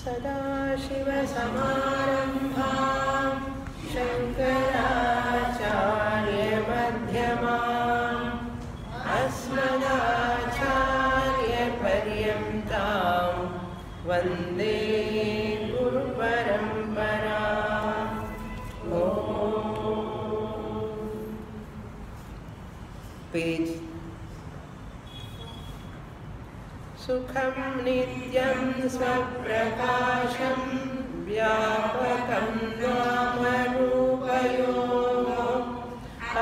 सदाशिवसमारम्भां शङ्कराचार्यमध्यमाम् अस्मदाचार्यपर्यन्तां वन्दे गुरुपरम्पराम्। पेज सुखं नित्यं स्वप्रकाशं व्यापकं नामरूपयोः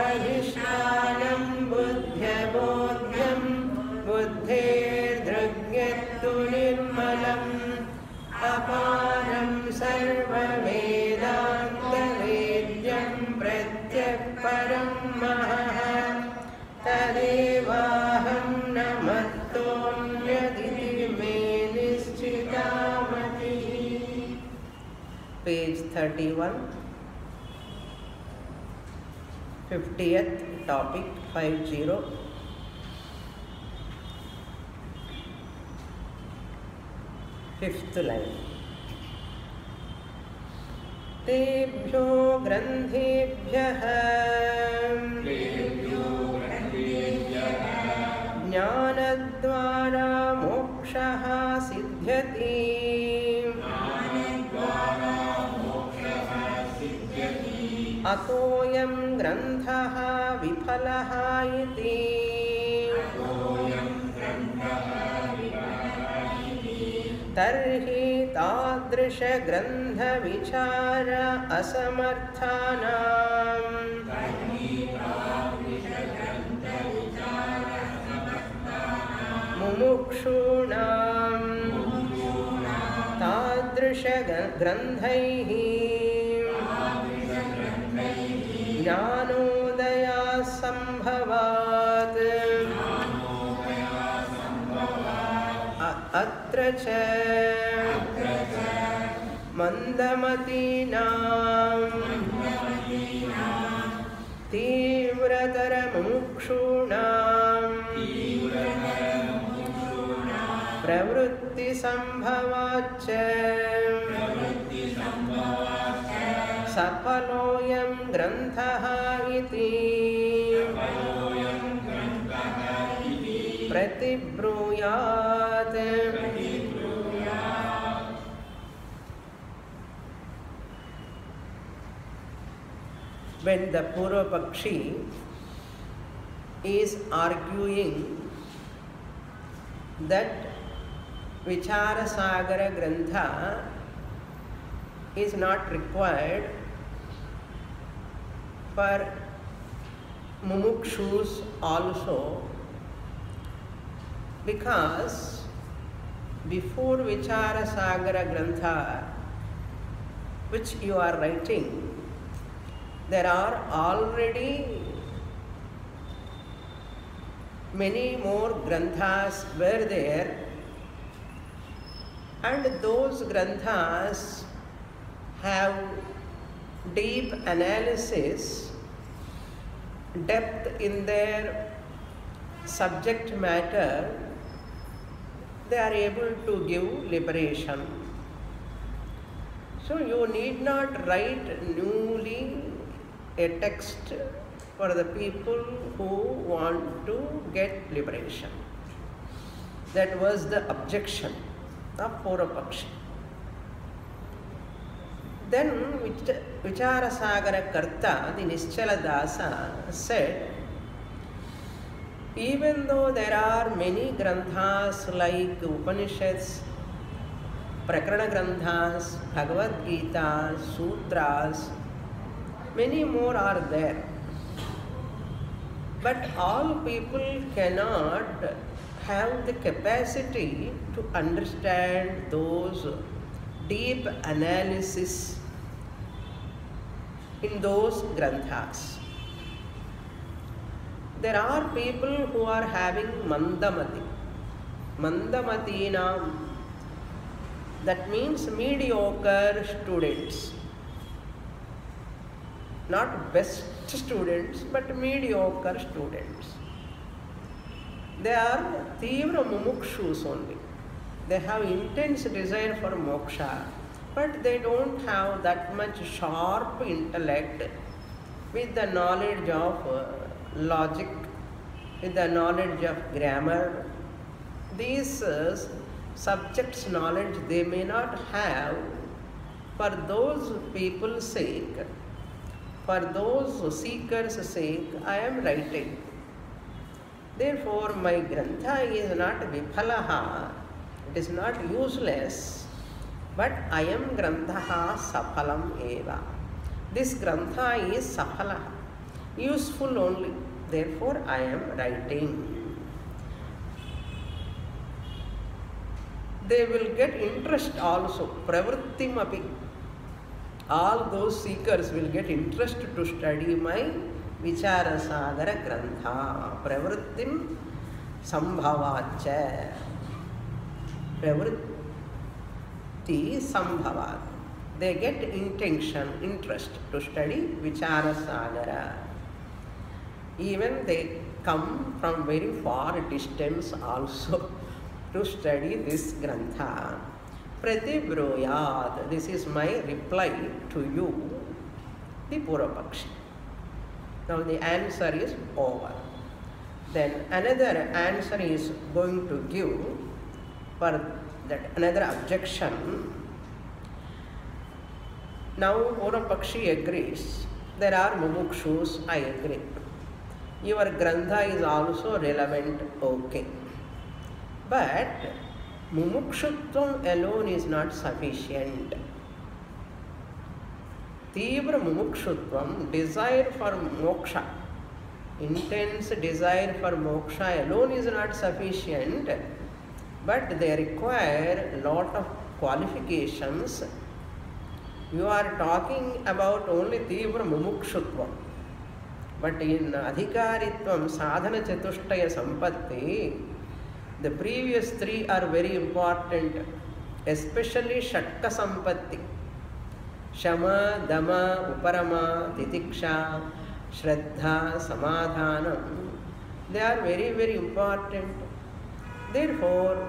अधिष्ठानं बुद्ध्यबोध्यं बुद्धेर्दृग्यत्तु निर्मलम् अपारं सर्ववेदान्तवेद्यं प्रत्यक्परं महः तदेवाहं न मत्तोऽन्यदिति मे निश्चितामतिः। Page 31, 50th topic, 50. Fifth line. तेभ्यो ग्रन्थेभ्यः ज्ञानद्वारा मोक्षः सिद्ध्यति। अतोऽयं ग्रन्थः विफलः इति। तर्हि तादृशग्रन्थविचार असमर्थानां मुमुक्षूणां तादृशग्रन्थैः ज्ञानोदयासम्भवात्। अत्र च मन्दमतीनां तीव्रतरमुमुक्षूणां प्रवृत्तिसम्भवाच्च सफलोऽयं ग्रन्थः इति प्रतिब्रूयात्। When the Purva Pakshi is arguing that Vicharasagara Grantha is not required for mumukshus also, because before Vicharasagara Grantha, which you are writing, there are already many more granthas were there, and those granthas have deep analysis, depth in their subject matter. They are able to give liberation. So you need not write newly a text for the people who want to get liberation. That was the objection of Purva Pakshi. Then Vicharasagara Karta, the Nischala Dasa, said, even though there are many granthas like Upaniṣads, Prakaraṇa-granthas, Bhagavadgītā, Sutras, many more are there. But all people cannot have the capacity to understand those deep analysis in those granthas. There are people who are having mandamati. Mandamatinam, that means mediocre students. Not best students, but mediocre students. They are Tīvra Mumukshus only. They have intense desire for moksha, but they don't have that much sharp intellect with the knowledge of logic, with the knowledge of grammar. These subjects' knowledge they may not have. For those people's sake, for those seekers' sake, I am writing. Therefore, my grantha is not vipalaha, it is not useless, but I am grantha sapalam eva. This grantha is sapala, useful only. Therefore, I am writing. They will get interest also, pravrittim api. All those seekers will get interest to study my Vicharasagara grantha. Pravrittim sambhavacha. Pravritti sambhavat. They get interest to study Vicharasagara. Even they come from very far distance also to study this grantha. Pratibroyat. This is my reply to you, the Purvapakshi. Now the answer is over. Then another answer is going to give for that another objection. Now Purvapakshi agrees. There are mumukshus, I agree. Your grantha is also relevant, okay. But mumukshutvam alone is not sufficient. Tibra mumukshutvam, desire for moksha, intense desire for moksha alone is not sufficient, but they require a lot of qualifications. You are talking about only tibra mumukshutvam, but in adhikaritvam sadhana chatushtaya sampatti, the previous three are very important, especially shatka sampatti. Shama, Dama, Uparama, Titiksha, Shraddha, Samadhanam. They are very, very important. Therefore,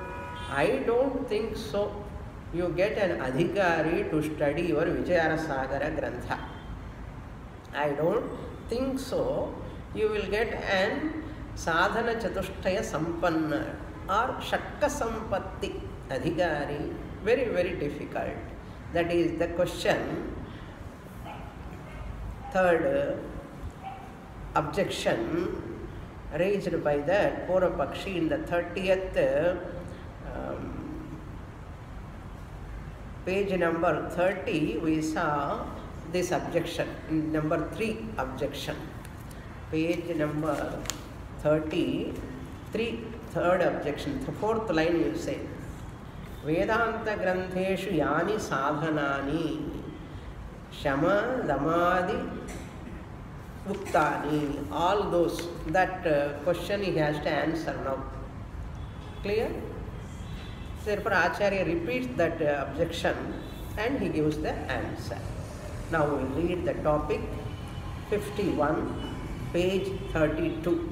I don't think so. You get an adhikari to study your Vicharasagara grantha. I don't think so. You will get an sadhana chatushtaya sampanna or shakka sampatti adhikari. Very, very difficult. That is the question. Third objection raised by the Purvapakshi in the 30th page number 30, we saw this objection. Number 3 objection. Page number 33, third objection. The fourth line you say. Vedānta grantheshu yani sadhanani shama damadi uktani. All those, that question he has to answer now. Clear? Therefore, Acharya repeats that objection and he gives the answer. Now we read the topic 51, page 32.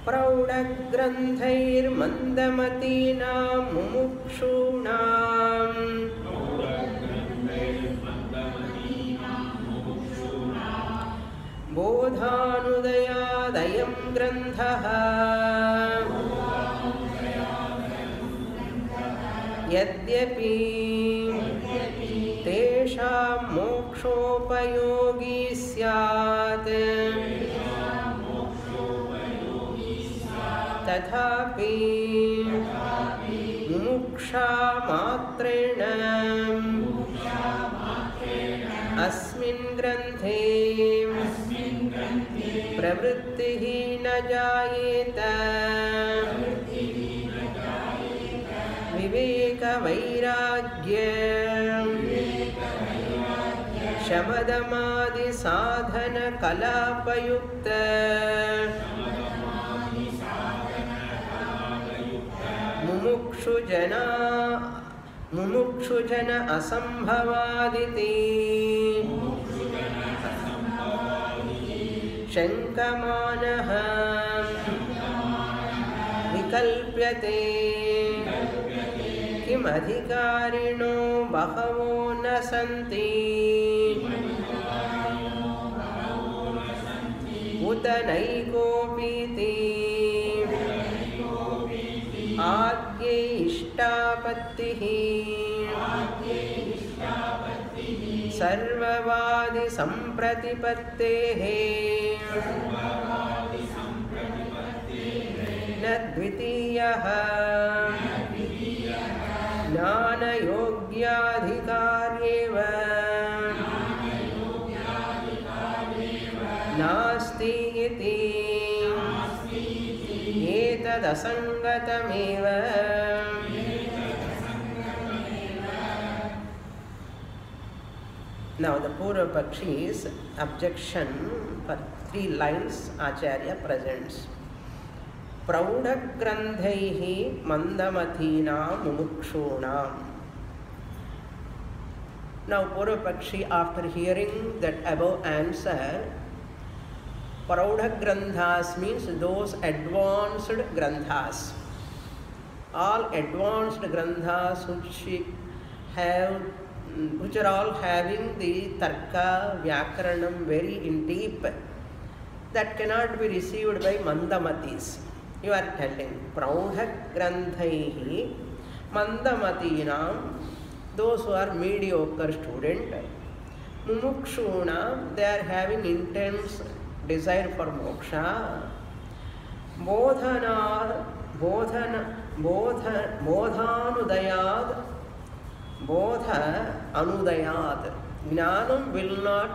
Praudagranthaiर्मन्दमतीनां मुमुक्षूणां बोधानुदयादयं ग्रन्थः यद्यपि तेषां मोक्षोपयोगी स्यात् तथापि मुमुक्षा मात्रेण अस्मिन् ग्रन्थे प्रवृत्तिः न जायेत विवेकवैराग्य शमदमादि साधन कलापयुक्त मुमुक्षुजन असंभवादिति शङ्कमानः विकल्प्यते किम अधिकारिणो बहवो न सन्ति उत नैकोऽपीति आद्ये इष्टापत्तिः सर्ववादि संप्रतिपत्तेः न द्वितीयः ज्ञानयोग्याधिकार्येव नास्ति इति एतदसङ्गतमेव Now the Purva Pakshi's objection for 3 lines Acharya presents. Praudhagrandhaihi mandamathīnām mumukṣūnām. Now Purva Pakshi, after hearing that above answer, Praudhagrandhas means those advanced granthas. All advanced granthas which are all having the tarka, vyakaranam very in deep, that cannot be received by mandamatis. You are telling Praudhagrandhaihi mandamatīnām, those who are mediocre student, mumukṣūnām, they are having intense desire for moksha, bodhanudayād, bodha anudayād, jnanam will not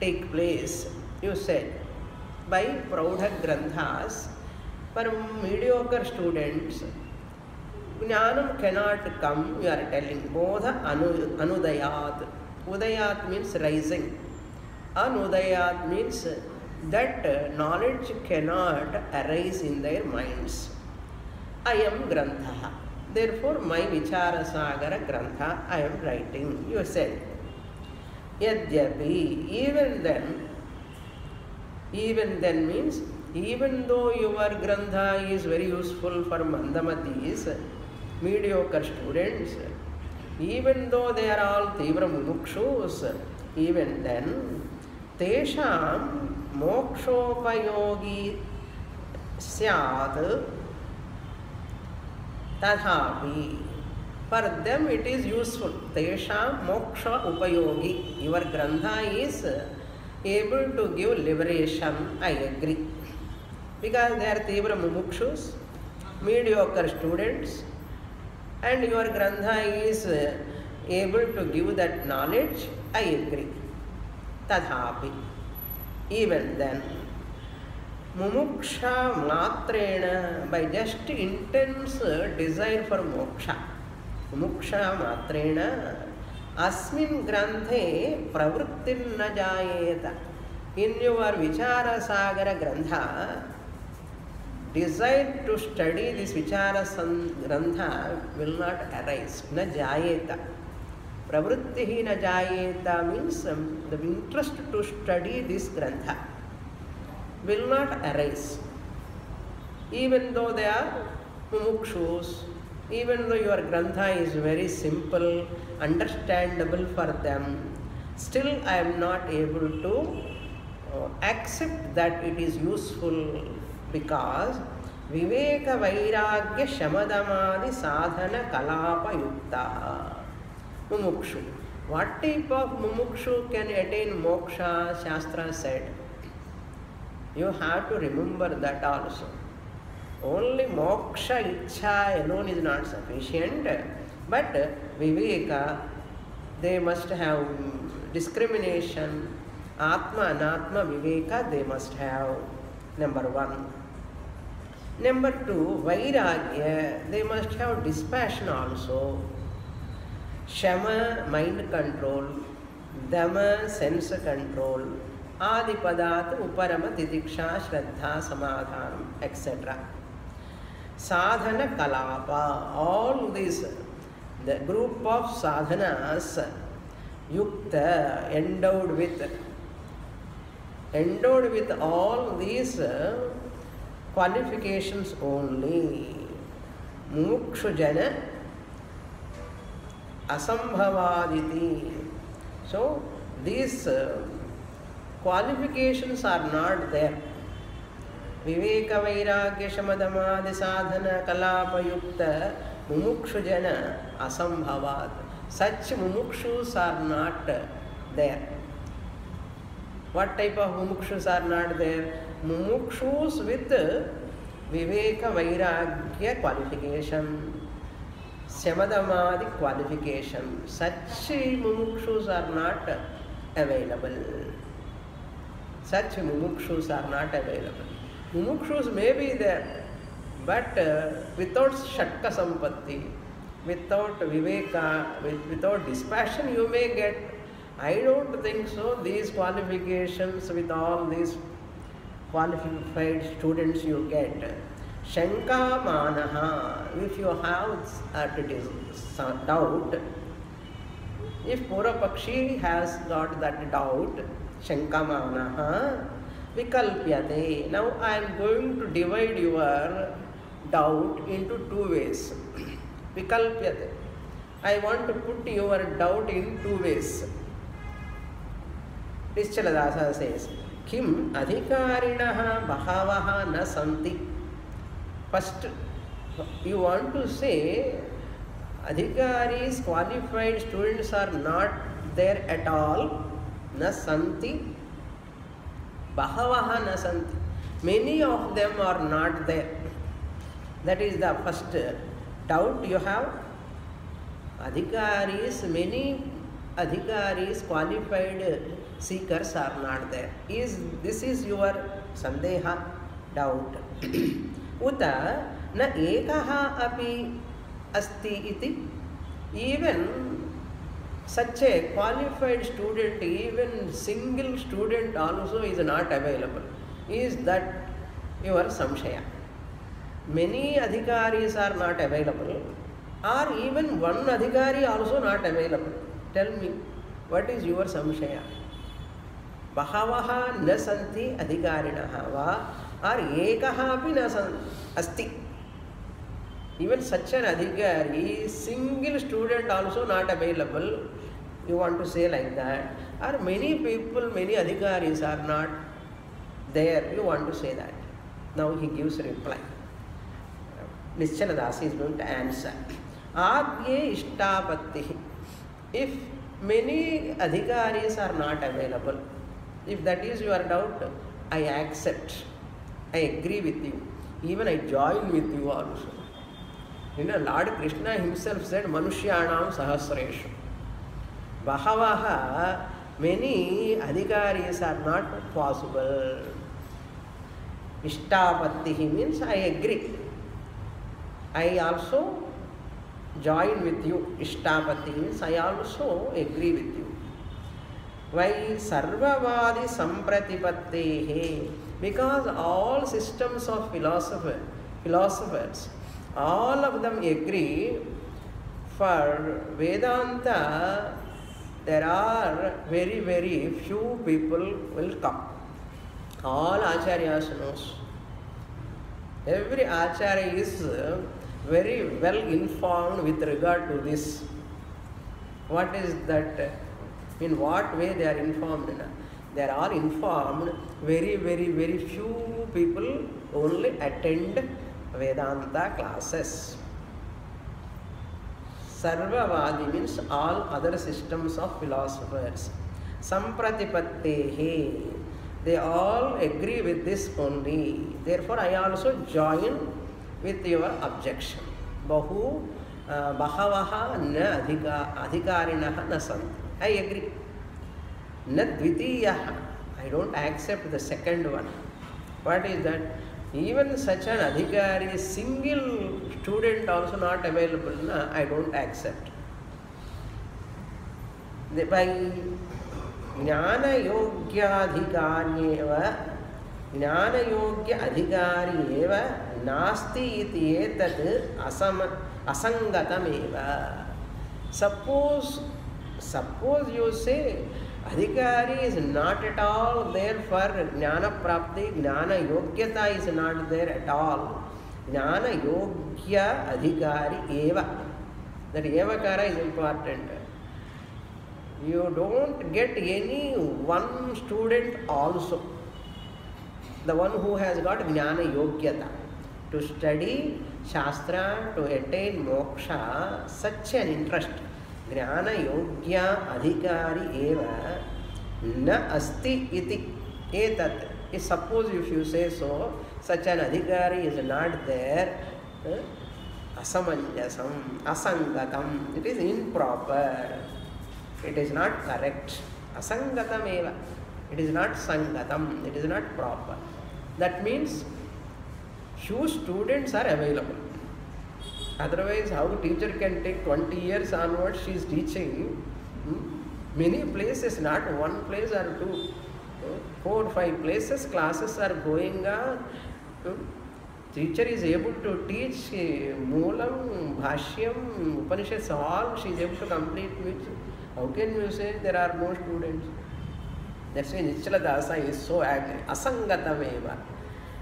take place, you said, by praudhagranthas. For mediocre students, jnanam cannot come, you are telling. Bodha anudayād. Udayat means rising. Anudayat means that knowledge cannot arise in their minds. I am grantha. Therefore, my Vicharasagara grantha I am writing. You said. Yadyapi, even then means, even though your grantha is very useful for mandamatis, mediocre students, even though they are all tīvra mumukṣus, even then, tesham mokshopayogi syāt tadhapi. For them it is useful. Tesham moksha upayogi. Your grantha is able to give liberation, I agree. Because they are tīvra mumukṣus, mediocre students, and your grantha is able to give that knowledge, I agree. Tadhapi. Even then, mumuksha matrena, by just intense desire for moksha, mumuksha matrena, asmin granthe pravrittir na jayeta. In your Vicharasagara grantha, desire to study this Vicharasagara will not arise. Na jayeta. Pravrittihi na jayeta means the interest to study this grantha will not arise. Even though they are mumukṣus, even though your grantha is very simple, understandable for them, still I am not able to accept that it is useful, because viveka vairagya shamadamadi sadhana kalapa yukta mumukshu. What type of mumukshu can attain moksha? Shastra said. You have to remember that also. Only moksha ichha alone is not sufficient, but viveka, they must have discrimination, atma anatma viveka they must have, number 1. Number 2, vairagya, they must have dispassion also. Shama, mind control. Dama, sense control. Adipadat, uparama, tidiksha, shraddha, samadhanam, etc. Sadhana kalapa, all these, the group of sadhanas, yukta, endowed with all these qualifications only. mumukshujana asambhavaditi. So these qualifications are not there. Viveka vairagya shamadamadi sadhana kalapayukta mumukshujana asambhavad. Such mumukshus are not there. What type of mumukshus are not there? Mumukshus with viveka vairagya qualification, shamadamadi qualification. Such mumukshus are not available. Such mumukshus are not available. Mumukshus may be there, but without shatka sampatti, without viveka, without dispassion you may get. I don't think so. These qualifications, with all these qualified students you get, shanka manaha, if you have doubt, if Purapakshi has got that doubt, shanka manaha, vikalpyate. Now I am going to divide your doubt into two ways. Vikalpyate. I want to put your doubt in two ways. Nischal says, Kim adhikarinaha bahavaha na santi. First, you want to say adhikaris, qualified students are not there at all. Na santi. Bahavaha na santi. Many of them are not there. That is the first doubt you have. Adhikaris, many adhikaris, qualified seekers are not there. This is your sandeha, doubt. Uta na ekaha api asti iti. Even such a qualified student, even single student also is not available. Is that your samshaya? Many adhikaris are not available, or even one adhikari also not available. Tell me, what is your samshaya? Bahavaha na santi adhikarinaha va, or ekaha api na asti. Even such an adhikari, single student also not available. You want to say like that. Or many people, many adhikaris are not there. You want to say that. Now he gives a reply. Nischal is going to answer. Agye ishtapatti. If many adhikaris are not available, if that is your doubt, I accept. I agree with you. Even I join with you also. You know, Lord Krishna himself said, Manushyanam sahasreshu. Bahavaha, many adhikaris are not possible. Ishtapattihi means I agree. I also join with you. Ishtapattihi means I also agree with you. Why sarvavadi sampratipattehe? Because all systems of philosophers, all of them agree for Vedanta. There are very, very few people will come. All ācaryas knows. Every ācarya is very well informed with regard to this. What is that? In what way they are informed? They are all informed. Very, very, very few people only attend Vedanta classes. Sarvavadi means all other systems of philosophers. Sampratipattehe. They all agree with this only. Therefore, I also join with your objection. Bahavaha na adhikarinaha na santi. I agree. Na dvitiyaha. I don't accept the second one. What is that? Even such an adhikari, single student also not available, I don't accept. By Nyāna yogya adhikari eva nasti iti etat asangatam eva. Suppose you say adhikari is not at all there for jnana prapti, jnana yogyata is not there at all. Jnana Yogya Adhikari Eva. That Evakara is important. You don't get any one student also. The one who has got Jnana Yogyata to study Shastra, to attain Moksha, such an interest. Jnana Yogya Adhikari Eva Na Asti Iti Etat. Suppose if you say so, such an Adhikari is not there. Asamanjasam, Asangatam. It is improper. It is not correct. Asangatam eva. It is not sangatam. It is not proper. That means few students are available. Otherwise, how a teacher can take 20 years onwards, she is teaching. Many places, not one place or two. 4 or 5 places, classes are going on. Teacher is able to teach Moolam, Bhashyam, Upaniṣads, all she is able to complete. Which, how can you say there are no students? That's why Nischala Dasa is so angry. Asangatameva.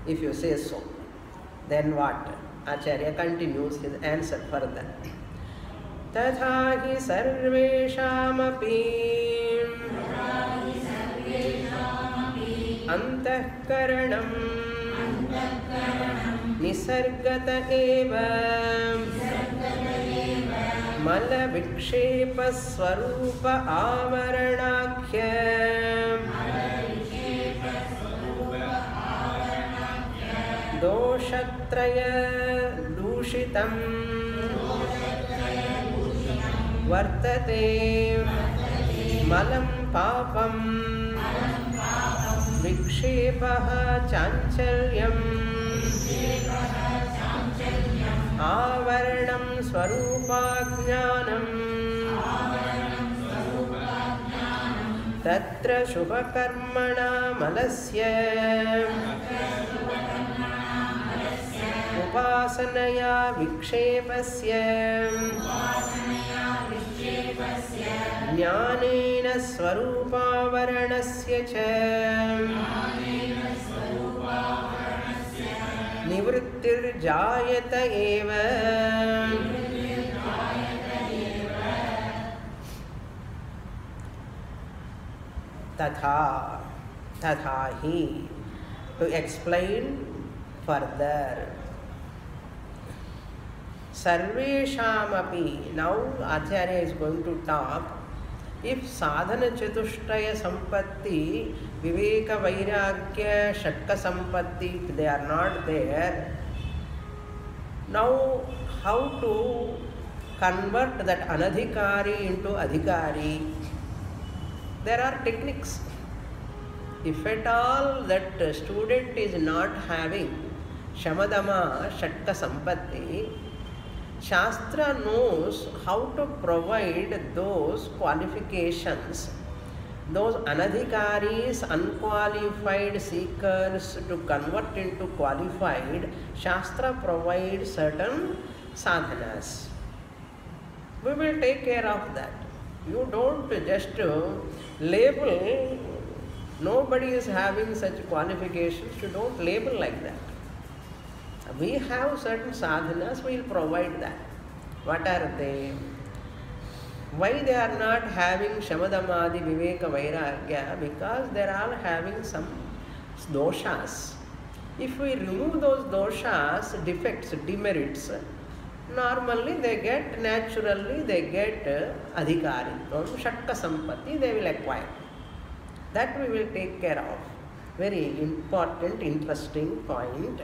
If you say so, then what? Acharya continues his answer further. Tatha hi sarveshamapi antahkaranam nisargata eva mala vikshepa swarupa avaranakya doshatraya dushitam vartate malam papam vikshepaha chanchalyam avaranam swarupajnanam tatra shubhakarmana malasya upasanaya vikshepasya jnanena swarupavaranasya cha nivrittir jayata eva tatha hi. To explain further, sarveshamapi. Now Acharya is going to talk. If sadhana chatushtaya sampatti, viveka vairagya shatka sampatti, if they are not there, now how to convert that anadhikari into adhikari? There are techniques. If at all that student is not having shamadama shatka sampatti, Shastra knows how to provide those qualifications, those anadhikaris, unqualified seekers to convert into qualified. Shastra provides certain sadhanas. We will take care of that. You don't just label, nobody is having such qualifications, you don't label like that. We have certain sadhanas, we will provide that. What are they? Why they are not having shamadamadi viveka vairagya? Because they are all having some doshas. If we remove those doshas, defects, demerits, normally naturally they get adhikari. Shatka sampatti they will acquire. That we will take care of. Very important, interesting point.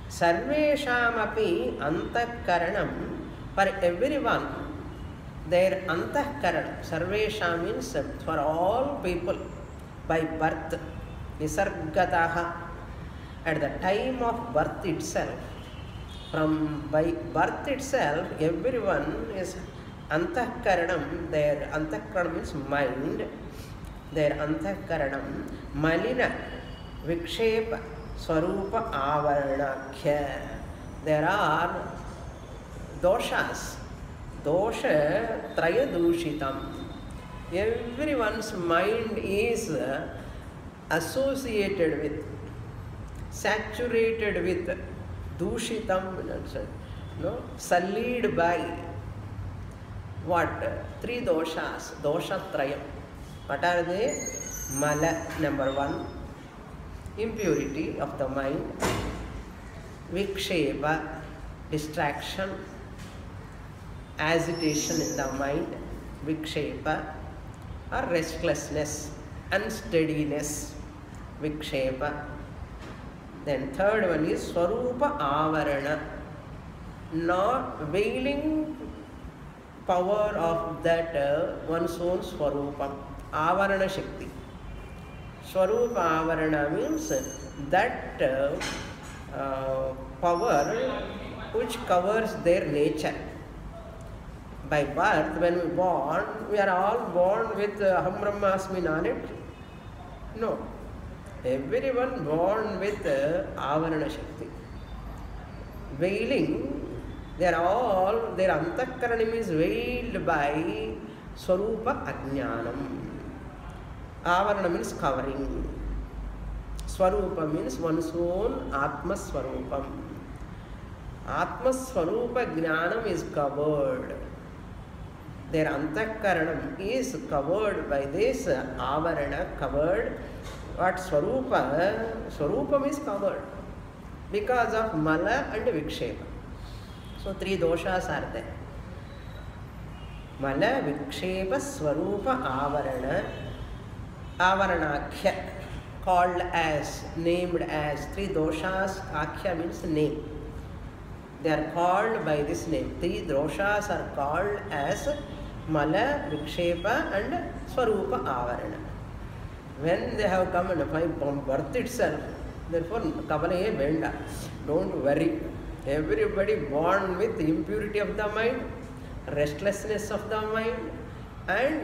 Sarveshamapi antahkaranam. For everyone, their antahkaranam. Sarvesham means for all people, by birth. Nisargataha. At the time of birth itself, by birth itself, everyone is antahkaranam. Their antahkaranam means mind. Their antahkaranam malina vikshepa swarupa avaranakya. There are doshas. Dosha trayadushitam. Everyone's mind is associated with saturated with, dushitam, no, sullied by what? Three doshas, doshatrayam. What are they? Mala, number one, impurity of the mind, vikshepa, distraction, agitation in the mind, vikshepa, or restlessness, unsteadiness, vikshepa. Then third one is swarupa avarana, not veiling power of that one's own swarupa, avarana shakti. Swarupa avarana means that power which covers their nature. By birth, when we born, we are all born with aham brahmasmi knowledge. No. Everyone born with avarana shakti. Veiling, they are all, their antakaranam is veiled by swarupa ajnanam. Avarana means covering. Swarupa means one's own Atma Swarupam. Atma Swarupa Jnanam is covered. Their antakaranam is covered by this avarana, covered. What Swarupa? Swarupam is covered because of Mala and Vikshepa. So three doshas are there. Mala, Vikshepa, Swarupa, Avarana. Avaranakhya, called as, named as, three doshas. Akhya means name. They are called by this name. Three doshas are called as Mala, Vikshepa and Swarupa Avarana. When they have come from birth itself, therefore Kavalaye Venda. Don't worry. Everybody born with impurity of the mind, restlessness of the mind, and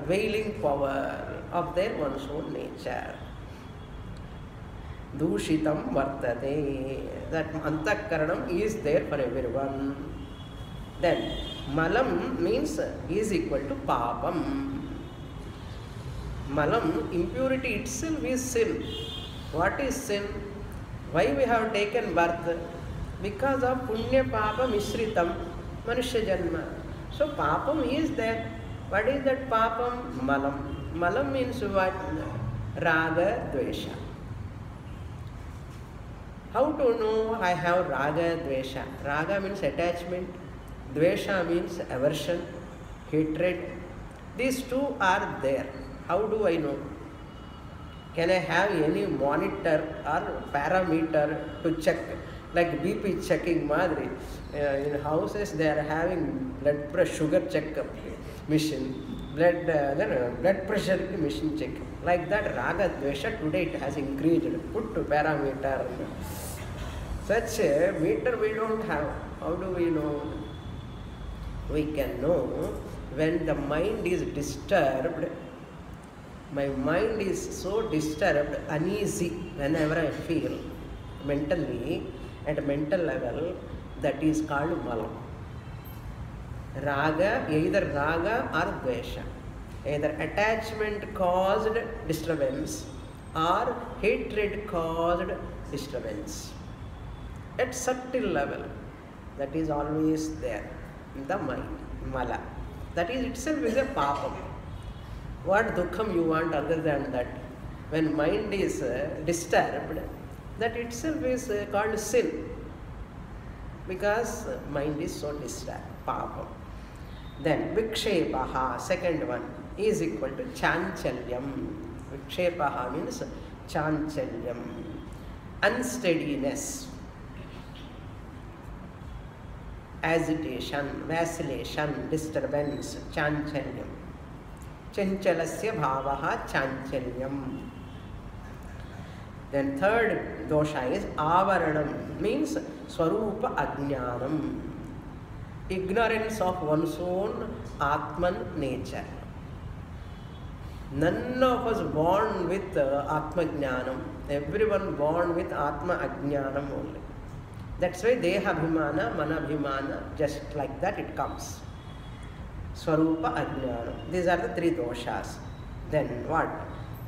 veiling power of their one's own nature. Dushitam vartate. That antakaranam is there for everyone. Then malam means is equal to papam. Malam, impurity itself is sin. What is sin? Why we have taken birth? Because of punya papa mishritam, manushya janma. So papam is there. What is that papam? Malam. Malam means what? Raga, dvesha. How to know I have raga, dvesha? Raga means attachment. Dvesha means aversion, hatred. These two are there. How do I know? Can I have any monitor or parameter to check? Like BP checking madri. In houses they are having blood pressure, sugar checkup machine. Blood pressure machine check. Like that, raga dvesha today it has increased. Put to parameter. Such a meter we don't have. How do we know? We can know when the mind is disturbed. My mind is so disturbed, uneasy whenever I feel mentally, at a mental level, that is called malam. Raga, either raga or dvesha. Either attachment caused disturbance or hatred caused disturbance. At subtle level, that is always there in the mind, mala. That is itself is a papam. What dukkham you want other than that? When mind is disturbed, that itself is called sin. Because mind is so disturbed, papam. Then vikshepaha, second one, is equal to chanchalyam. Vikshepaha means chanchalyam, unsteadiness, agitation, vacillation, disturbance, chanchalyam. Chanchalasya bhavaha chanchalyam. Then third dosha is avaranam, means swarupa ajnanam, ignorance of one's own Atman nature. None of us born with Atma Jnanam. Everyone born with Atma Ajnanam only. That's why Dehabhimana, Manabhimana, just like that it comes. Swarupa Ajnanam. These are the three doshas. Then what?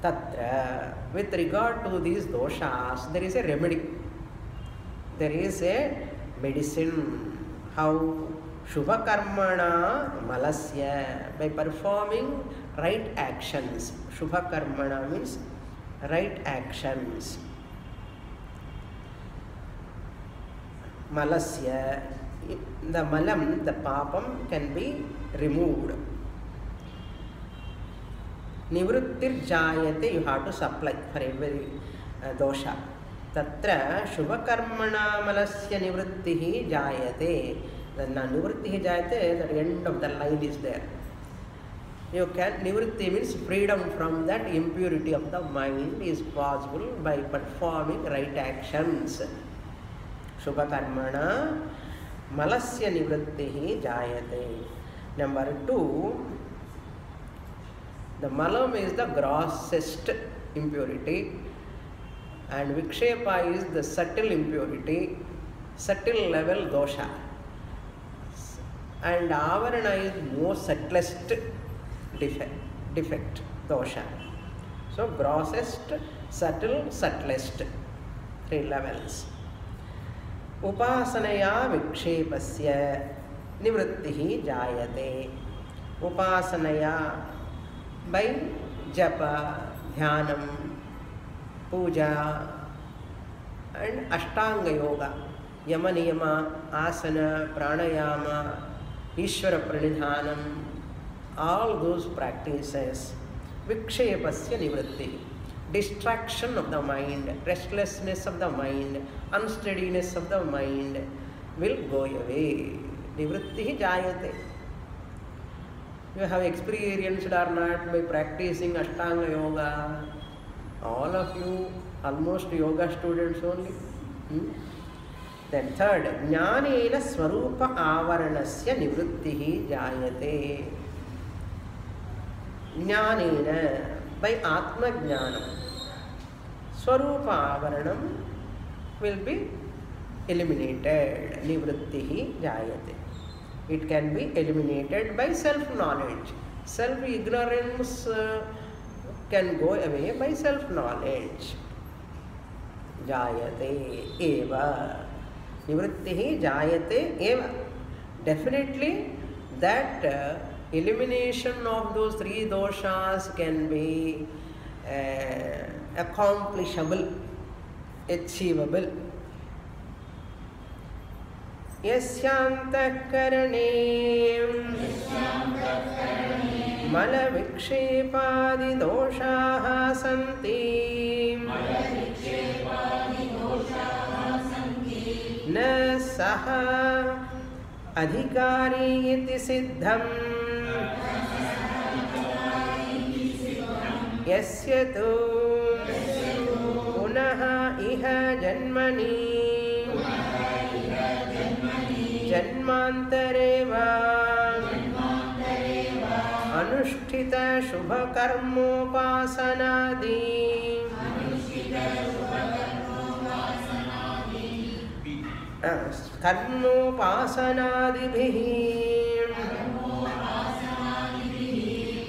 Tatra, with regard to these doshas, there is a remedy. There is a medicine. How? Shubha karmana malasya, by performing right actions. Shubha karmana means right actions. Malasya, the malam, the papam can be removed. Nivrittir jayate, you have to supply for every dosha. Tatra shubha karmana malasya nivrittihi jayate. The nivrittihi jayate, the end of the line is there. You can, nivritti means freedom from that impurity of the mind is possible by performing right actions. Shubha karmana malasya nivrittihi jayate. Number 2, the malam is the grossest impurity and vikshepa is the subtle impurity, subtle level dosha. And avarana is most subtlest defect dosha. So grossest, subtle, subtlest, 3 levels. Upasanaya vikshepasya nivrittihi jayate. Upasanaya, by japa, dhyanam, puja and ashtanga yoga, yama niyama, asana, pranayama, ishvara pranidhanam, all those practices, vikshepasya nivritti, distraction of the mind, restlessness of the mind, unsteadiness of the mind will go away. Nivrittihi jayate. You have experienced or not by practicing Ashtanga Yoga? All of you almost yoga students only. Then third, Jnanena Swarupa Avaranasya Nivrittihi Jayate. Jnanena, by Atma Jnanam, Swarupa Avaranam will be eliminated. Nivrittihi Jayate. It can be eliminated by self-knowledge. Self-ignorance can go away by self-knowledge. Jayate eva. Nivrittihi jayate eva. Definitely that elimination of those 3 doshas can be accomplishable, achievable. Yasyantah karane mala vikshepadi doshaha santi na saha adhikari iti siddham yasya tu punaha iha janmani Janmantareva Anushtita Shubha Karmopasanadi Karmopasanadibhihi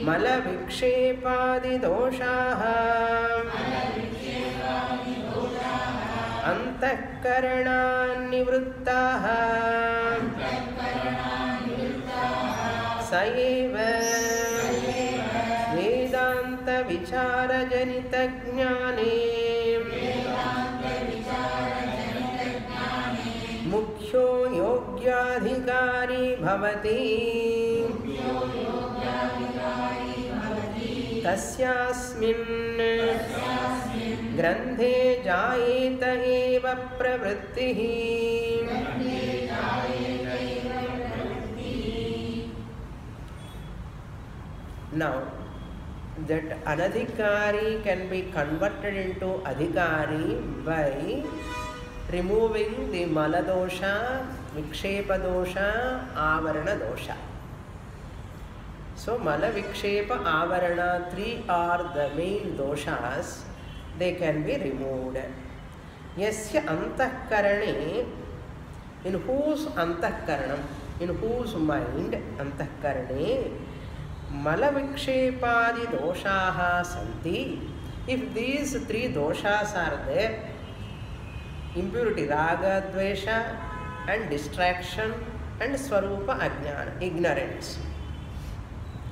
Mala Vikshepadi Doshaha Antahkarana Nivrittaha Sayeva Vedānta Vichara Janita Jnane Mukhyo Yogyadhikari Bhavati Tasyasmin Grandhe Jayeta Eva Pravrittihi. Now, that anadhikari can be converted into adhikari by removing the mala dosha, vikshepa dosha, avarana dosha. So, mala, vikshepa, avarana, 3 are the main doshas. They can be removed. Yasya antahkarane, in whose antahkaranam, in whose mind, antahkarane, malavikshepadi doshaha santi, If these three doshas are there, impurity, raga, dvesha, and distraction, and swarupa ajnana, ignorance.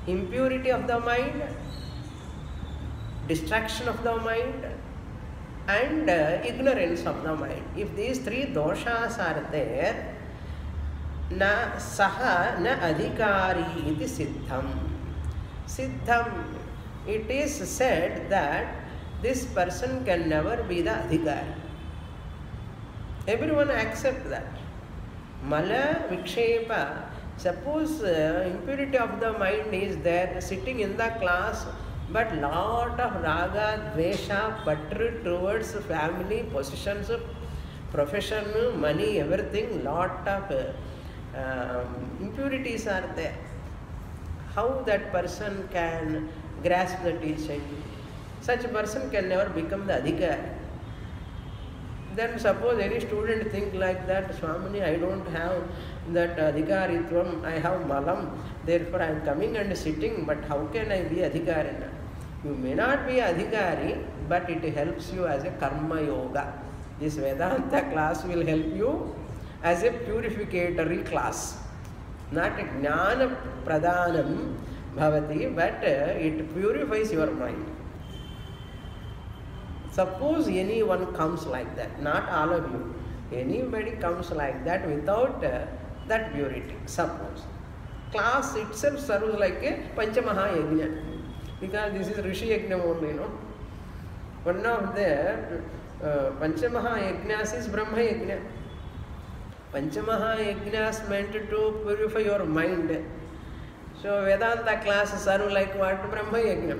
Impurity of the mind, distraction of the mind, and ignorance of the mind. If these three doshas are there, na saha na adhikari iti siddham. Siddham, it is said that this person can never be the adhikari. Everyone accepts that. Mala vikshepa, suppose impurity of the mind is there, sitting in the class, but lot of raga, dvesha, patru towards family, positions, profession, money, everything, lot of impurities are there. How that person can grasp the teaching? Such a person can never become the adhikari. Then suppose any student think like that, Swamini, I don't have that adhikaritvam, I have malam, therefore I am coming and sitting, but how can I be adhikari? You may not be adhikari, but it helps you as a karma yoga. This Vedanta class will help you as a purificatory class. Not a jnana pradhanam bhavati, but it purifies your mind. Suppose anyone comes like that, not all of you, anybody comes like that without that purity, suppose. Class itself serves like a Panchamaha Yajna, because this is Rishi Yajna only, no? One of the Panchamaha Yajnas is Brahma Yajna. Panchamaha Yajnas meant to purify your mind. So Vedanta class serve like what? Brahma Yajna.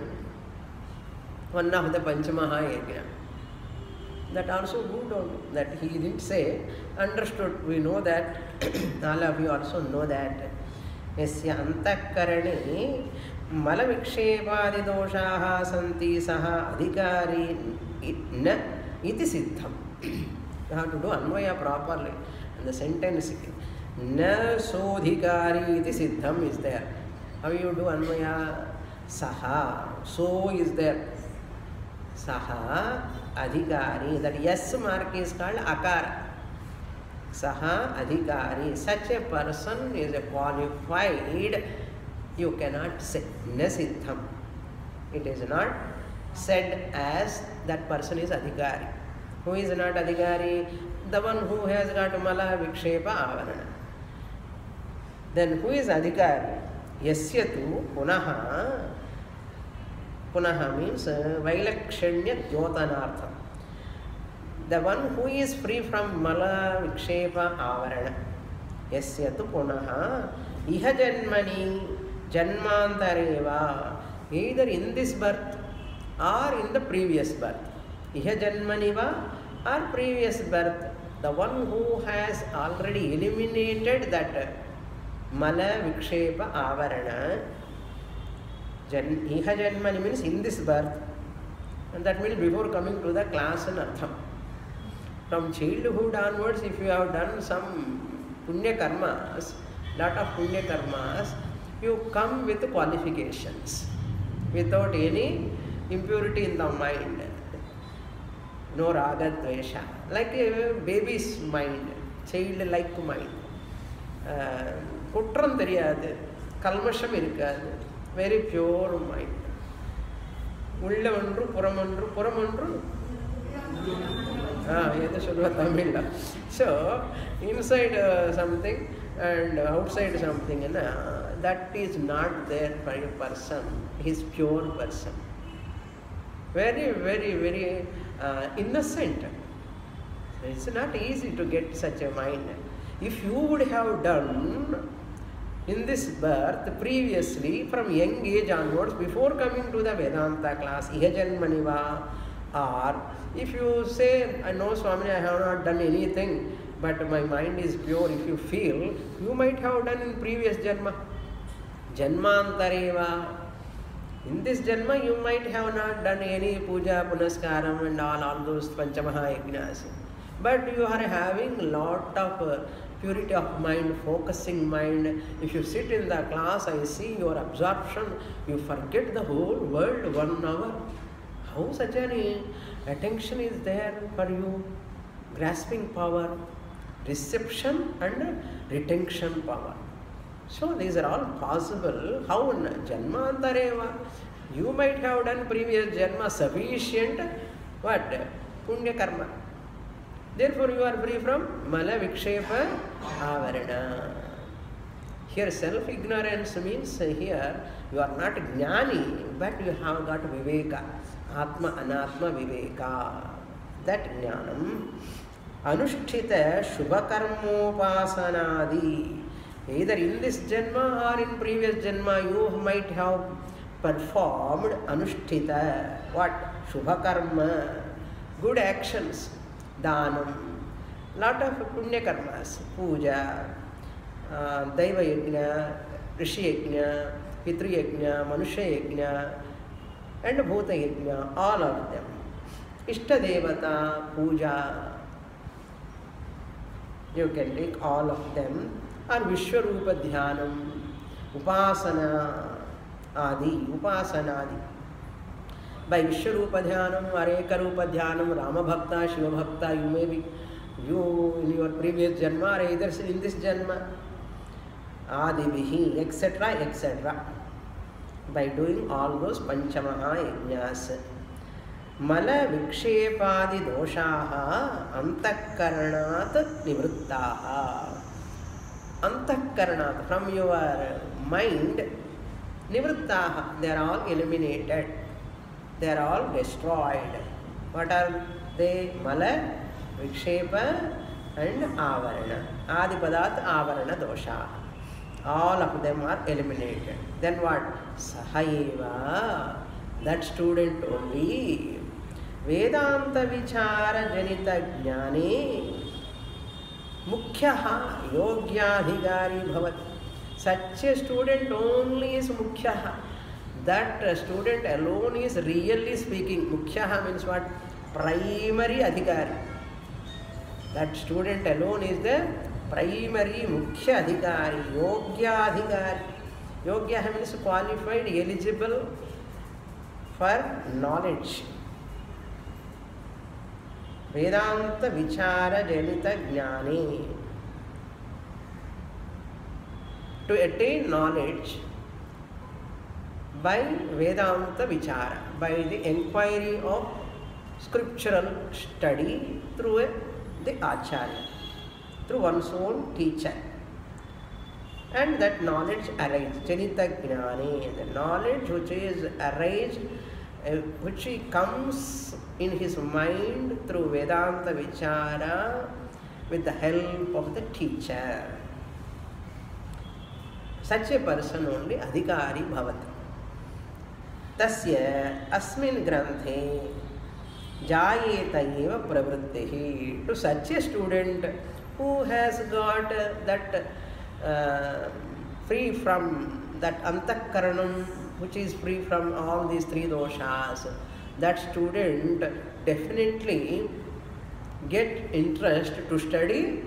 One of the Panchamaha Yajna. That also good only. That he didn't say, understood. We know that. All of you also know that. Yasya antakarane malavikshepadi doshaha santi saha adhikari na iti siddham. You have to do Anvaya properly. And the sentence na sodhikari iti siddham is there. How you do Anvaya? Saha. So is there. Saha adhikari. That yes mark is called akara. Saha adhikari. Such a person is qualified. You cannot say na siddham. It is not said as that person is adhikari. Who is not adhikari? The one who has got mala vikshepa avarana. Then who is adhikari? Yasyatu punaha. Punaha means vailakshanya dyotanartham. The one who is free from mala vikshepa avarana. Yasyatu punaha iha janmani janmantareva. Either in this birth or in the previous birth. Iha janmani va or previous birth. The one who has already eliminated that mala vikshepa avarana. Iha janmani means in this birth, and that means before coming to the class and artham. From childhood onwards, if you have done some punya karmas, lot of punya karmas, you come with qualifications without any impurity in the mind. No raga dvesha, like a baby's mind, child-like mind. Kutram theriyadu, kalmasham irukadu, very pure mind. Ulla ondru, puram ondru. So, inside something and outside something, and that is not there for a person. He is pure person. Very, very, very innocent. It's not easy to get such a mind. If you would have done in this birth previously from young age onwards, before coming to the Vedanta class, iha janmaniva, or if you say, I know Swamini, I have not done anything, but my mind is pure, if you feel, you might have done in previous janma. Janmantareva. In this janma, you might have not done any puja, punaskaram and all those panchamaha yajnas. But you are having lot of purity of mind, focusing mind. If you sit in the class, I see your absorption, you forget the whole world 1 hour. How such an attention is there for you? Grasping power, reception and retention power. So these are all possible. How janmantareva? You might have done previous janma sufficient what? Punya karma. Therefore you are free from mala vikshepa avarana. Here self-ignorance means here you are not jnani, but you have got viveka. Atma anatma viveka. That jnanam anushtita shubhakarmopasanadi. Either in this janma or in previous janma you might have performed anushtita. What? Shubhakarma. Good actions. Dhanam. Lot of punya karmas. Puja, Daiva yajna, Rishi yajna, Pitri yajna, Manusha yajna, and Bhuta yajna, all of them. Ishta Devata, Puja, you can take all of them, or Vishwarupa Dhyanam, Upasana Adi, Upasana Adi. By Vishwarupa Dhyanam or Ekarupa Dhyanam, Rama Bhakta, Shiva Bhakta, you may be, you in your previous janma or either in this janma, Adivihi, etc., etc. By doing all those Panchamaha Yajnas. Mala Vikshepadi Doshaha Antakarnat Nivrittaha. Antakarnat, from your mind, Nivrittaha, they are all eliminated. They are all destroyed. What are they? Mala, Vikshepa and Avarana. Adipadat Avarana Dosha. All of them are eliminated. Then what? Sahaiva, that student only. Vedānta Vichara Janita Jnane Mukhyaha Yogyadhikari Bhavat. Such a student only is Mukhyaha. That student alone is really speaking. Mukhyaha means what? Primary adhikari. That student alone is the primary mukhya adhikari, yogya adhikari. Yogya means qualified, eligible for knowledge. Vedānta Vichara Janita Jnane. To attain knowledge by Vedānta Vichara, by the inquiry of scriptural study through the ācarya, through one's own teacher. And that knowledge arises, Janita Jnane, the knowledge which is arise, which comes in his mind through Vedānta Vichara with the help of the teacher. Such a person only adhikari bhavati. Tasya asmin granthe jayeta eva pravrittihi. To such a student who has got that free from that antakaranam, which is free from all these three doshas, that student definitely get interest to study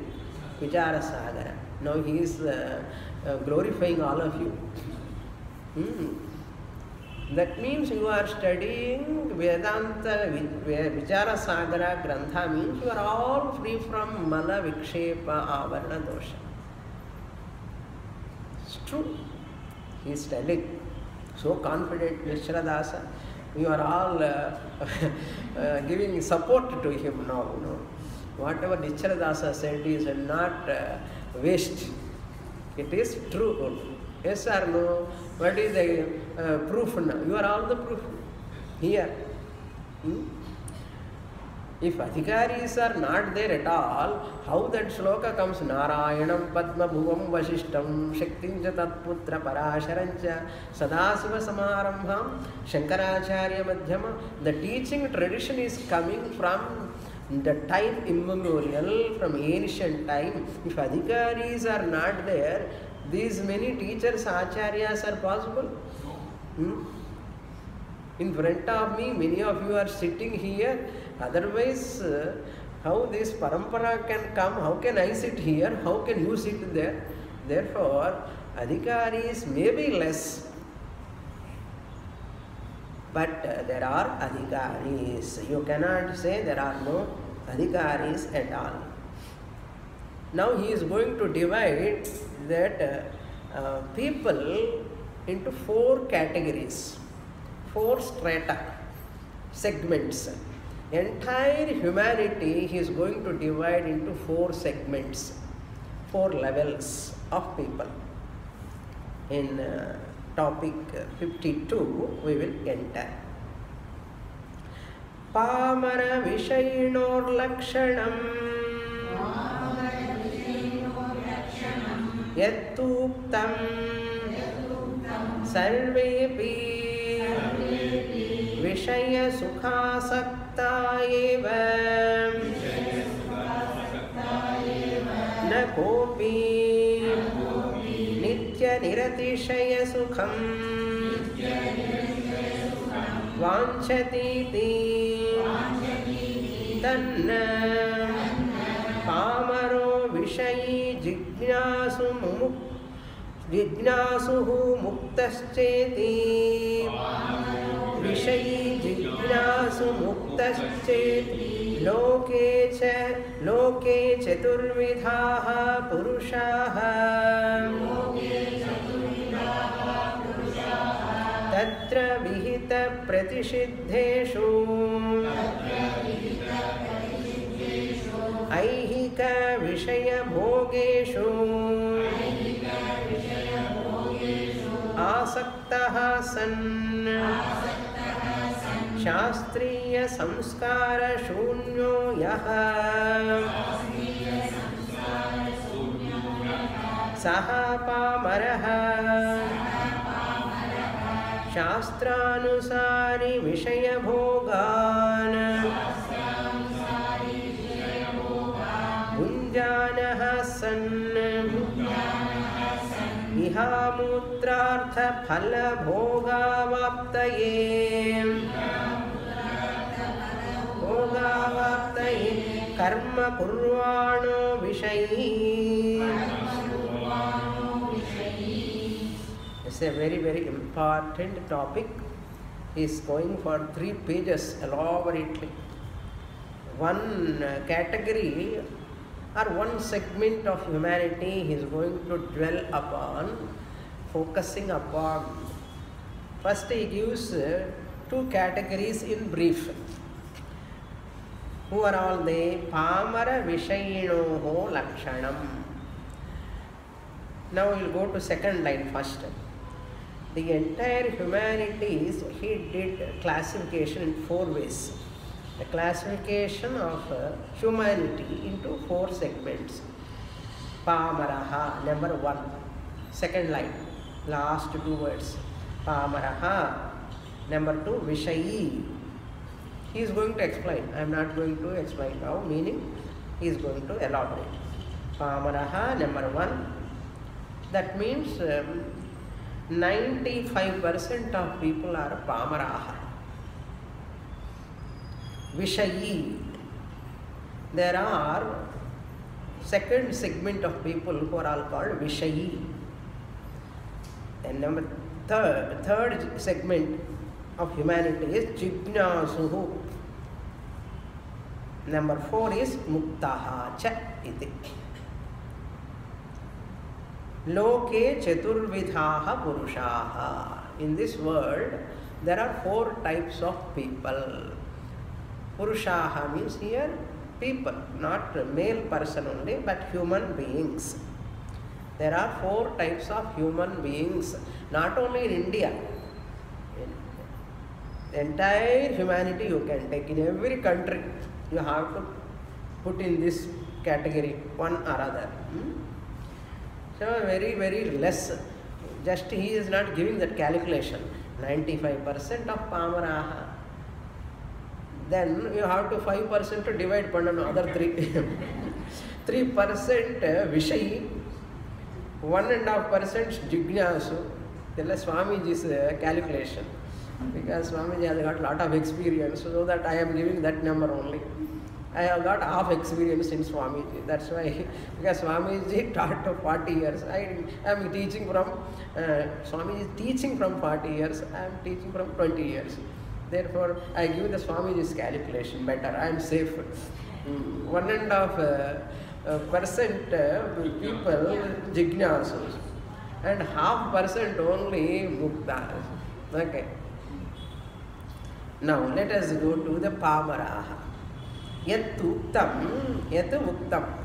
Vicharasagara. Now he is glorifying all of you. That means you are studying Vedānta, Vicharasagara-grantha means you are all free from mala, vikshepa, avarana, dosha. It's true. He is telling. So confident, Vicharadasa. You are all giving support to him now. You know. Whatever Vicharadasa said is not waste. It is true. Yes or no? What is the proof now? You are all the proof here. If adhikaris are not there at all, how that shloka comes? Narayanam Padma Bhuvam Vasishtam Shaktinja Tatputra Parasharancha Sadasiva Samarambham Shankaracharya Madhyama. The teaching tradition is coming from the time immemorial, from ancient time. If adhikaris are not there, these many teachers, ācaryas are possible. In front of me, many of you are sitting here. Otherwise, how this parampara can come? How can I sit here? How can you sit there? Therefore, adhikaris may be less. But there are adhikaris. You cannot say there are no adhikaris at all. Now he is going to divide that people into 4 categories, 4 strata, segments. Entire humanity he is going to divide into 4 segments, 4 levels of people. In topic 52 we will enter. Pamara Vishainor Lakshanam Yattuktam Sarvepi Vishaya Sukhasakta eva Na kopi Nitya Niratishaya Sukham Vanchati Tanna Pamaro Vishayi Jignasu Muktascheti Vishayi Jignasu Muktascheti Loke Chaturvidhaha Purushaha Tatra Vihita Pratishidheshu Aihika Vishaya Bhogeshu Asaktaha San Shastriya Samskara Shunyo Yaha Saha Pamaraha Shastranusari Vishaya Bhogan Gunjanaha San Ihamutrartha Phala Bhogavaptaye Karma Kurvano Vishayi. It's a very, very important topic. He is going for 3 pages elaborately. One category or one segment of humanity he is going to dwell upon, focusing upon. First he gives 2 categories in brief. Who are all they? Pamara Vishayinoho Lakshanam. Now we will go to second line first. The entire humanities he did classification in 4 ways. The classification of humanity into 4 segments. Pamaraha, number 1. Second line, last 2 words. Pamaraha. Number 2, Vishayi. He is going to explain. I am not going to explain now, meaning he is going to elaborate. Pamaraha, number 1. That means 95% of people are Pamaraha. Vishayi. There are second segment of people who are all called Vishayi. And number third segment of humanity is Jignasu. Number 4 is Muktaha cha iti. Loke Chaturvidhaha Purushaha. In this world, there are 4 types of people. Purushaha means here people, not male person only, but human beings. There are 4 types of human beings, not only in India. In entire humanity you can take. In every country you have to put in this category, one or other. So very, very less. Just he is not giving that calculation. 95% of Pamaraha. Then you have to 5% to divide upon another 3. 3% Vishayi, 1.5% Jignasu. Tell Swamiji's calculation. Because Swamiji has got a lot of experience, so that I am giving that number only. I have got half experience in Swamiji. That's why, because Swamiji taught for 40 years. I am teaching from, Swamiji is teaching from 40 years. I am teaching from 20 years. Therefore, I give the Swamiji's calculation better. I am safe. 1.5% people jignasus and 0.5% only muktas. Okay. Now let us go to the Pamaraha. Yat uktam,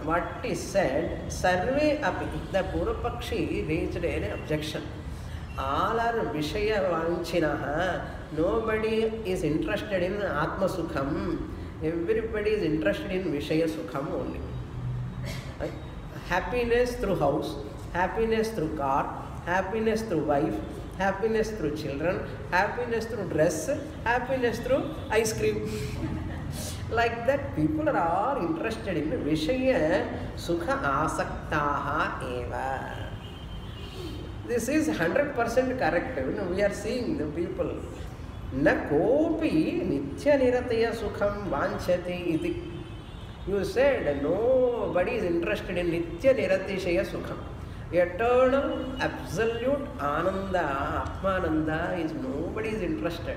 what is said, sarve api, the Purapakshi raised an objection. All are Vishaya Vanchinaha, nobody is interested in Atma Sukham, everybody is interested in Vishaya Sukham only. Right? Happiness through house, happiness through car, happiness through wife, happiness through children, happiness through dress, happiness through ice cream. Like that, people are all interested in Vishaya Sukha Asaktaha Eva. This is 100% correct. We are seeing the people. Na kopi nitya nirataya sukham vanchati iti. You said nobody is interested in nitya niratishaya sukham. Eternal, absolute Ananda, Atmananda is nobody is interested.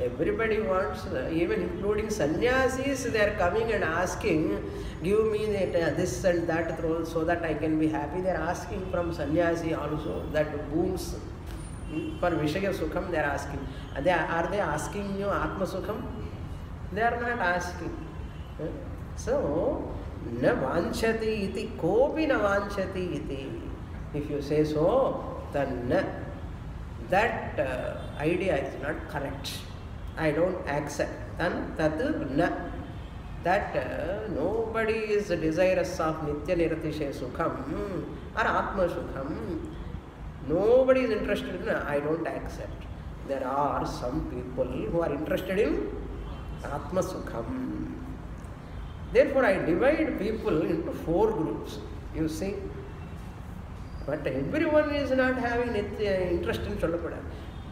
Everybody wants, even including sannyasis, they are coming and asking, give me that, this and that role so that I can be happy. They are asking from sannyasi also that booms for Vishaya Sukham. They are asking. Are they asking you Atma Sukham? They are not asking. So, na vanchati iti, kopi na vanchati iti. If you say so, then that idea is not correct. I don't accept. Tan tatu na. That nobody is desirous of nitya niratishe sukham or atma sukham. Nobody is interested in. I don't accept. There are some people who are interested in atma sukham. Therefore, I divide people into 4 groups. You see, but everyone is not having interest in Cholapada.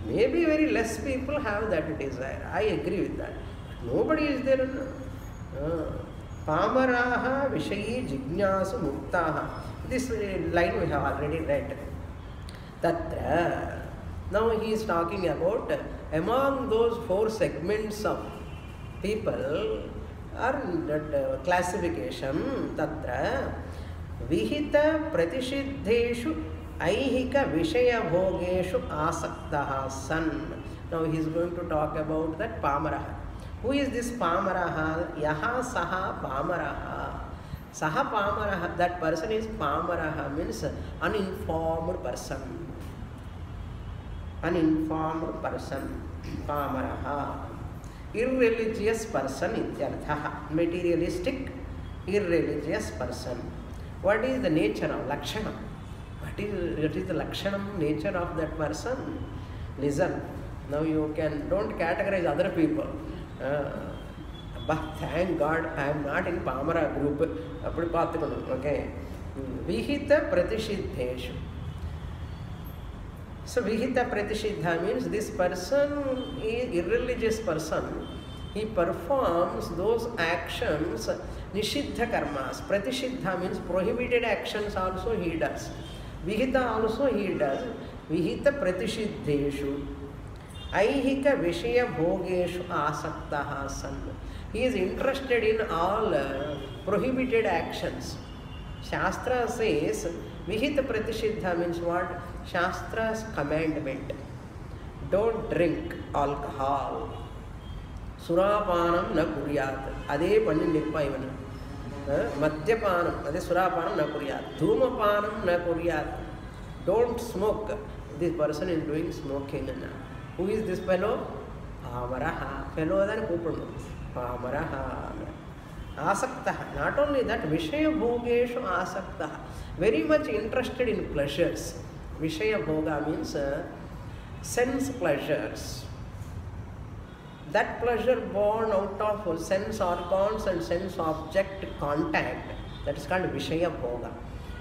Maybe very less people have that desire. I agree with that. Nobody is there. Pamaraha Vishayi Jignasu Muktaha. This line we have already read. Tatra. Now he is talking about among those 4 segments of people are that classification. Tatra Vihita Pratishidheshu Aihika Vishaya Bhogeshu Asaktaha San. Now he is going to talk about that Pamaraha. Who is this Pamaraha? Yaha Saha Pamaraha. Saha Pamaraha. That person is Pamaraha, means uninformed person. Uninformed person. Pamaraha. Irreligious person ityarthaha. Materialistic, irreligious person. What is the nature of Lakshana? What is the Lakshanam, nature of that person? Listen. Now you don't categorize other people. But thank God I am not in Pamara group. Okay. Vihita Pratishidheshu. So Vihita Pratishidha means this person is irreligious person. He performs those actions, Nishiddha karmas. Pratishidha means prohibited actions also he does. Vihita also he does. Vihita Pratishidheshu. Aihika Vishaya Bhogeshu Asaktaha San. He is interested in all prohibited actions. Shastra says, Vihita Pratishidha means what? Shastra's commandment. Don't drink alcohol. Surapanam na kuryat. Ade pannin nirpa ivana. Madhyapanam, ade surapanam na kuryat. Dhumapanam na kuryat. Don't smoke. This person is doing smoking. Who is this fellow? Pamaraha. Fellow than Kupanu. Pamaraha. Asaktaha. Not only that, Vishaya Bhogeshu Asaktaha. Very much interested in pleasures. Vishaya Bhoga means sense pleasures. That pleasure born out of sense organs and sense object contact, that is called Vishaya Bhoga.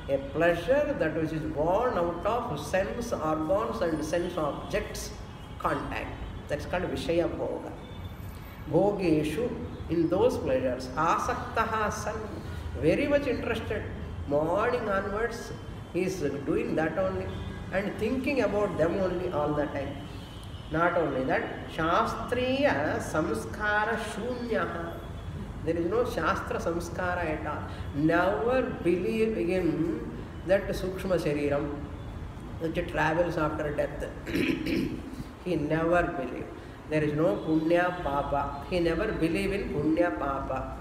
A pleasure that which is born out of sense organs and sense objects contact, that is called Vishaya Bhoga. Bhogeshu, in those pleasures, Asaktaha San, very much interested. Morning onwards, he is doing that only and thinking about them only all the time. Not only that, Shastriya Samskara Shunyaha. There is no Shastra Samskara at all. Never believe in that Sukshma Shariram which travels after death. He never believed. There is no Punya Papa. He never believed in Punya Papa.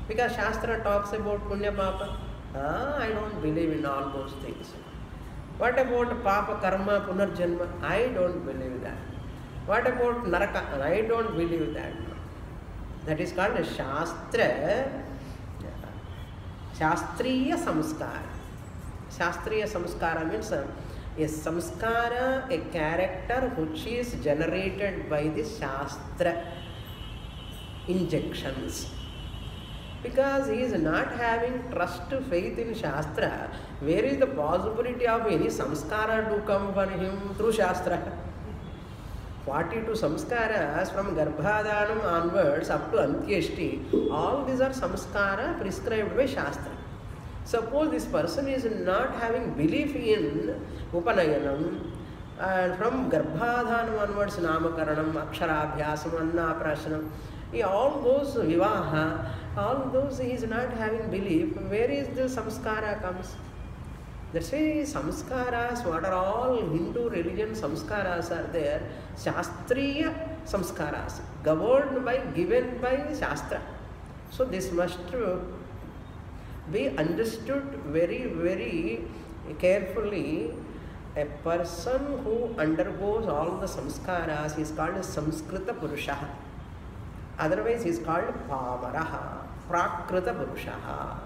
Because Shastra talks about Punya Papa. I don't believe in all those things. What about Papa Karma Punarjanma? I don't believe that. What about Naraka? I don't believe that. That is called a Shastriya Samskara. Shastriya Samskara means a samskara, a character which is generated by the Shastra injections. Because he is not having trust, faith in Shastra, where is the possibility of any samskara to come for him through Shastra? 42 samskaras from Garbhadanam onwards up to Antyeshti, all these are samskara prescribed by Shastra. Suppose this person is not having belief in Upanayanam, and from Garbhadanam onwards Namakaranam, Aksharabhyasam, Annaprashanam, all those Vivaha, all those he is not having belief, where is the samskara comes? That's why samskaras, what are all Hindu religion samskaras are there, Shastriya samskaras, governed by, given by Shastra. So this must be understood very, very carefully. A person who undergoes all the samskaras is called Samskrita Purushaha. Otherwise he is called Pamaraha, Prakrita Purushaha.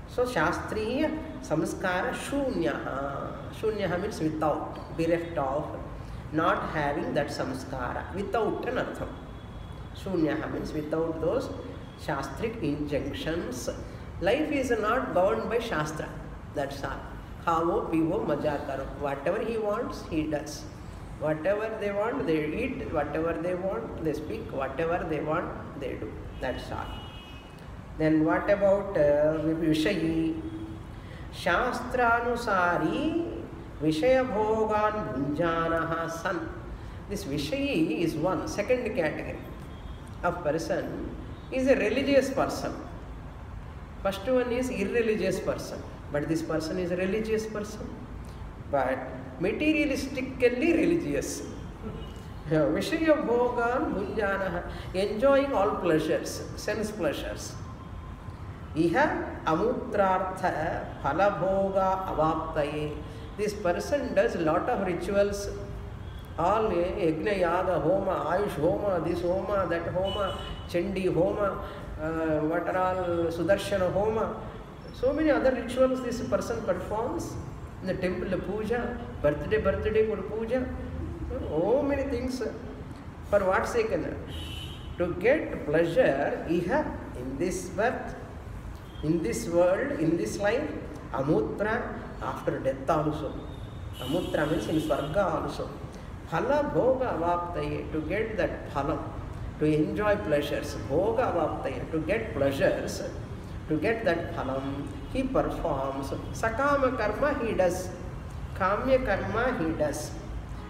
So Shastriya Samskara Shunyaha. Shunyaha means without, bereft of, not having that samskara, without an artham. Shunyaha means without those Shastric injunctions. Life is not governed by Shastra. That's all. Khavo, pivo, maja karo. Whatever he wants, he does. Whatever they want, they eat. Whatever they want, they speak. Whatever they want, they do. That's all. Then what about Vishayi? Shastranusari Vishaya Bhogan Bhunjanaha San. This Vishayi is one. Second category of person is a religious person. First one is irreligious person. But this person is a religious person. But materialistically religious. Vishaya Bhogan Bhunjanaha. Enjoying all pleasures, sense pleasures. Iha amutrartha phalabhoga avaptaye. This person does a lot of rituals, all yajna yaga homa, ayush homa, this homa, that homa, chandi homa, what are all sudarshana homa. So many other rituals this person performs in the temple puja, birthday for puja. So many things. For what sake? To get pleasure, iha, in this birth, in this world, in this life, amutra, after death also. Amutra means in Swarga also. Phala bhoga avaptaye, to get that phala, to enjoy pleasures. Bhoga avaptaye, to get pleasures, to get that phalam, he performs. Sakama karma he does. Kamya karma he does.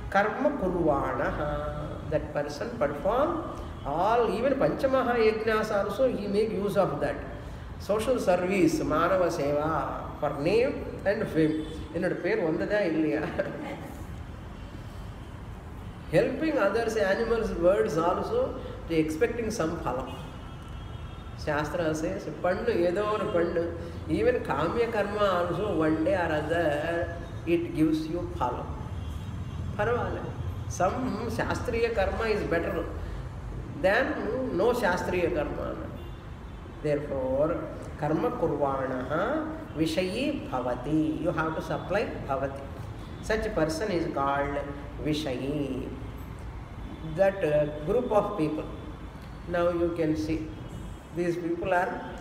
Karma kurvanaha, that person perform all, even Panchamaha yajnas also he make use of that. Social service, Manava Seva, for name and fame. Enoda per vandada illaya. Helping others, animals, birds also, to expecting some phala. Shastra says, Pandu, Yedo or Pandu, even Kamya Karma also, one day or other, it gives you phala. Paravala. Some Shastriya Karma is better than no Shastriya Karma. Therefore, karma kurvanaha vishayi bhavati. You have to supply bhavati. Such a person is called vishayi. That group of people. Now you can see, these people are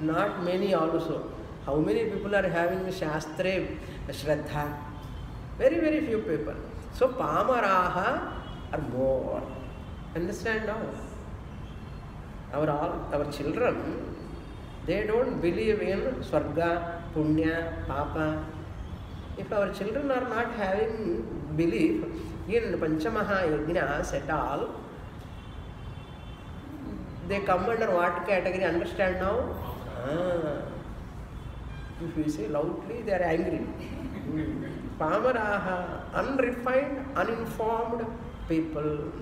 not many also. How many people are having Shastra Shraddha? Very, very few people. So Pamaraha are more. Understand now? Our children, they don't believe in Swarga, Punya, Papa. If our children are not having belief in Panchamaha Yajnas at all, they come under what category? Understand now? If you say loudly, they are angry. Pamaraha, unrefined, uninformed people.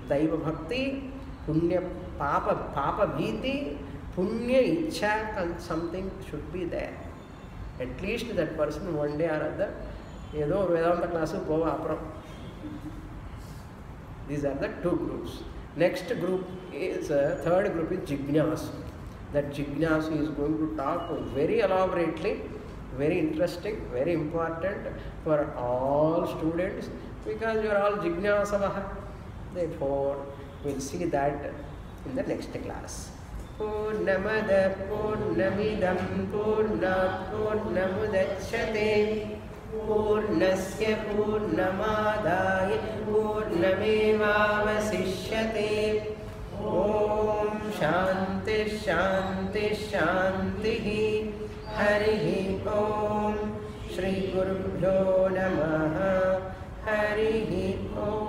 Daiva Bhakti, Punya Papa Bhiti, Punya Ichha, something should be there. At least that person one day or other, Vedānta class pova. These are the two groups. Next group is, third group is Jignasu. That Jignasu is going to talk very elaborately, very interesting, very important for all students, because you are all Jignasavaha. Therefore, we will see that in the next class. Purnamada Purnamidam Purnat Purnamudachyate Purnasya Purnamadaya Purnamevavasishyate. Om Shanti Shanti Shanti Harihi Om Shri Gurubhyo Namaha Harihi Om.